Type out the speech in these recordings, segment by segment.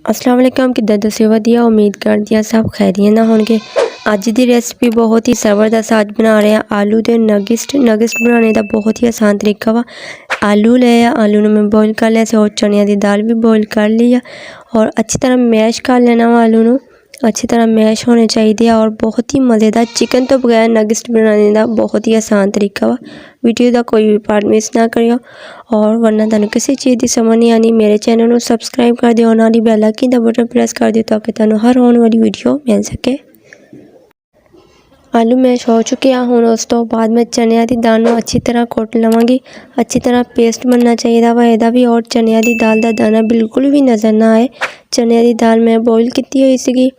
अस्सलाम वालेकुम, किद्दां तुसीं वधिया। उम्मीद करदी हां सब खैरियत नाल होणगे। अज दी रेसिपी बहुत ही ज़बरदस्त अज बना रहे हैं आलू दे नगिस्ट बनाने का बहुत ही आसान तरीका वा। आलू ले आलू ने मैं बॉयल कर लिया और चनिया की दाल भी बॉयल कर ली है और अच्छी तरह मैश कर लेना वा। आलू नू अच्छी तरह मैश होने चाहिए और बहुत ही मज़ेदार चिकन तो बगैर नगिस्ट बनाने का बहुत ही आसान तरीका वा। वीडियो का कोई भी पार्ट मिस ना करियो और वरना तुहानू किसी चीज़ की समझ नहीं आनी मेरे चैनल को सबसक्राइब कर दिओ, नाल बैल आइकन का बटन प्रेस कर दिओ ताकि तुहानू हर आने वाली वीडियो मिल सके। आलू मैश हो चुके हैं। हुण उस तो बाद मैं चनिया की दाल को अच्छी तरह कुट लवांगी। अच्छी तरह पेस्ट बनना चाहिए वा इहदा भी और चनिया की दाल का दाना बिल्कुल भी नज़र ना आए। चनिया की दाल मैं बॉयल की हुई सी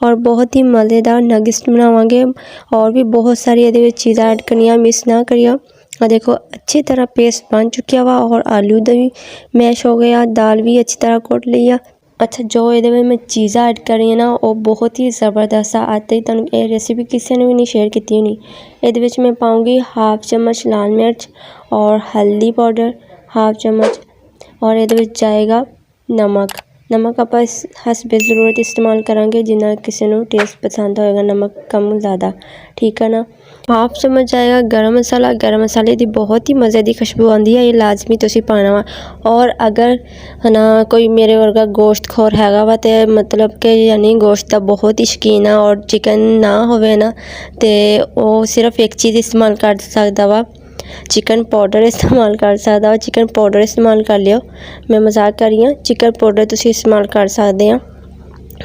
और बहुत ही मज़ेदार नगिस्ट बनावांगे और भी बहुत सारी ये चीज़ां ऐड करनियां, मिस ना करियो। देखो अच्छी तरह पेस्ट बन चुकिया वा और आलू भी मैश हो गया, दाल भी अच्छी तरह कुट लिया। अच्छा जो ये मैं चीज़ां ऐड कर रही है ना वो बहुत ही ज़बरदस्त है। आज तक तुहानू ये रेसिपी किसी ने भी नहीं शेयर की होनी। ये मैं पाऊँगी हाफ चम्मच लाल मिर्च और हल्दी पाउडर हाफ चम्मच और ये जाएगा नमक। नमक आप हसबे ज़रूरत इस्तेमाल करांगे जिन्ना किसी को टेस्ट पसंद होएगा, नमक कम ज़्यादा, ठीक है ना। हाफ चम्मच जाएगा गरम मसाला। गरम मसाले की बहुत ही मज़े की खुशबू आती है, ये लाजमी तुसी पाना वा। और अगर है ना कोई मेरे वर्गा गोश्त खोर हैगा वा ते मतलब कि यानी गोश्त का बहुत ही शौकीन है और चिकन ना होवे ना ते वो सिर्फ एक चीज़ इस्तेमाल कर सकता वा, चिकन पाउडर इस्तेमाल कर सकता वा। चिकन पाउडर इस्तेमाल कर लियो, मैं मजाक कर रही हूँ। चिकन पाउडर तुसी इस्तेमाल कर सकते हैं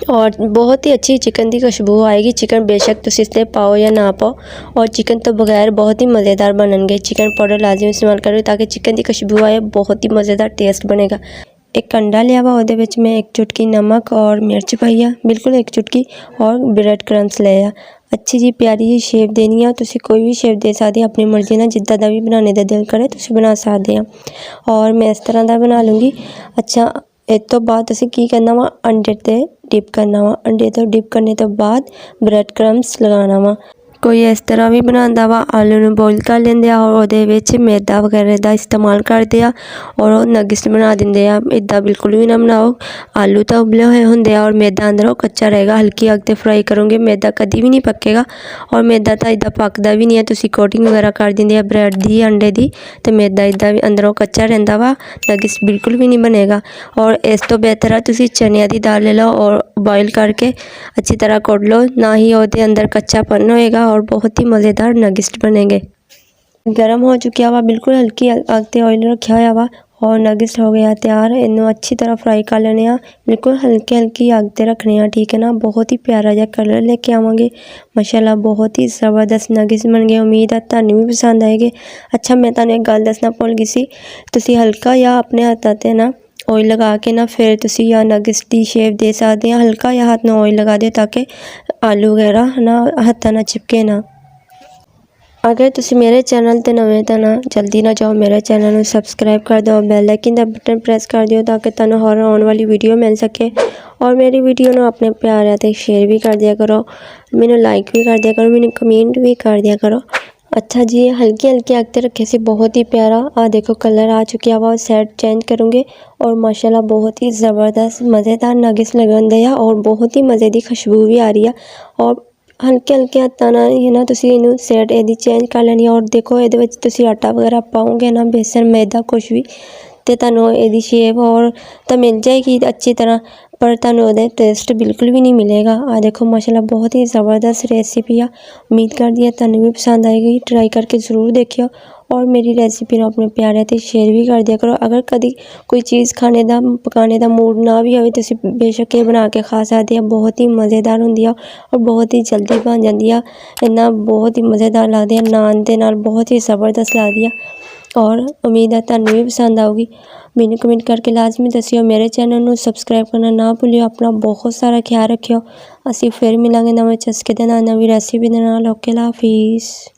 और बहुत ही अच्छी चिकन की खुशबू आएगी। चिकन बेशक तुसी इससे पाओ या ना पाओ और चिकन तो बगैर बहुत ही मज़ेदार बननगे। चिकन पाउडर लाजमी इस्तेमाल करो ताकि चिकन की खुशबू आए, बहुत ही मज़ेदार टेस्ट बनेगा। एक कंडा लिया वा, उहदे विच मैं एक चुटकी नमक और मिर्च पाई है, बिल्कुल एक चुटकी, और ब्रेड क्रम्स ले आ। अच्छी जी प्यारी जी शेप देनी है, तुसी कोई भी शेप दे सकते अपनी मर्जी नाल, जिद्दां दा भी बनाने का दिल करे तुसी बना सकते हैं और मैं इस तरह का बना लूँगी। अच्छा इस तो बाद तुसी की करना वा, अंडे ते डिप करना वा। अंडे तो डिप करने तो बाद ब्रेड क्रम्स लगाना वा। कोई इस तरह भी बनाता वा, आलू नू बॉयल कर लेंदे और उहदे विच मैदा वगैरह का इस्तेमाल करते हैं और नगिस्ट बना देंगे। इदा बिल्कुल भी ना बनाओ, आलू तो उबले हुए होंगे और मैदा अंदरों कच्चा रहेगा। हल्की अग ते फ्राई करोगे, मैदा कभी भी नहीं पकेगा और मैदा तो इदा पकता भी नहीं है। तुसी कोटिंग वगैरह कर देंगे ब्रेड की अंडे की तो मैदा इदा भी अंदरों कच्चा रहिंदा वा, नगिस्ट बिल्कुल भी नहीं बनेगा। और इस तो बेहतर है तुसी चनिया की दाल ले लो और बॉयल करके अच्छी तरह कुट लो, ना ही उसके अंदर कच्चापन होएगा और बहुत ही मज़ेदार नगिस्ट बनेंगे। गरम हो चुकिया वा, बिल्कुल हल्की अग ते ऑयल रखा हुआ वा और नगिस्ट हो गया तैयार। इन्हों अच्छी तरह फ्राई कर लेने, बिल्कुल हल्की हल्की अग ते रखने, ठीक है ना। बहुत ही प्यारा जहा कलर लेके आवांगे माशाल्लाह, बहुत ही ज़बरदस्त नगिस्ट बन गए। उम्मीद है तुहानू भी पसंद आएगी। अच्छा मैं तुहानू एक गल दसना भुल गई सी, तुसी हल्का या अपने हत्थां ते ना ऑयल लगा के ना फिर तुसी या नगिस्ट की शेप दे सकते हैं। हल्का या हाथ में ऑयल लगा दे ताकि आलू वगैरह ना हत्थां ना चिपके ना। अगर तुसी मेरे चैनल ते नवे तो ना जल्दी ना जाओ, मेरे चैनल को सबसक्राइब कर दो, बैल आइकन का बटन प्रेस कर दिओ ताकि तुहानू हर आने वाली वीडियो मिल सके। और मेरी वीडियो नू अपने प्यारे ते शेयर भी कर दिया करो, मैनू लाइक भी कर दिया करो, मैनू कमेंट भी कर दिया करो। अच्छा जी हल्की हल्की अग ते रखे से बहुत ही प्यारा आ देखो कलर आ चुकी है। साइड चेंज करूँगे और माशाल्लाह बहुत ही ज़बरदस्त मज़ेदार नगिस्ट लगन दे और बहुत ही मज़े की खुशबू भी आ रही है। और हल्के हल्के हत्थां नाल ही ना तुसी इनू साइड एदी चेंज कर लेनी। और देखो ये तुसी आटा वगैरह पाओगे ना, बेसन मैदा कुछ भी, तो तुहानू एदी शेप और तो मिल जाएगी अच्छी तरह, पर तुहानू उहदा टेस्ट बिल्कुल भी नहीं मिलेगा। आ देखो माशाल्लाह बहुत ही ज़बरदस्त रेसिपी है। उम्मीद करती है तुहानू भी पसंद आएगी, ट्राई करके ज़रूर देखियो और मेरी रेसिपी अपने प्यारे ते शेयर भी कर दिया करो। अगर कभी कोई चीज़ खाने का पकाने का मूड ना भी हो तुसी बेशक ये बना के खा सकते हैं, बहुत ही मज़ेदार होंदी है और बहुत ही जल्दी बन जाती है। इन्ना बहुत ही मज़ेदार लगती है, नान दे नाल बहुत ही ज़बरदस्त लगती है और उम्मीद है तुहानू भी पसंद आऊगी। मैनू कमेंट करके लाजमी दसियो, मेरे चैनल को सबसक्राइब करना ना भूलियो। अपना बहुत सारा ख्याल रखियो। असीं फिर मिलांगे नवे चस्के दे नाल, नवी रेसिपी दे नाल। ओके अल्लाह हाफिज़।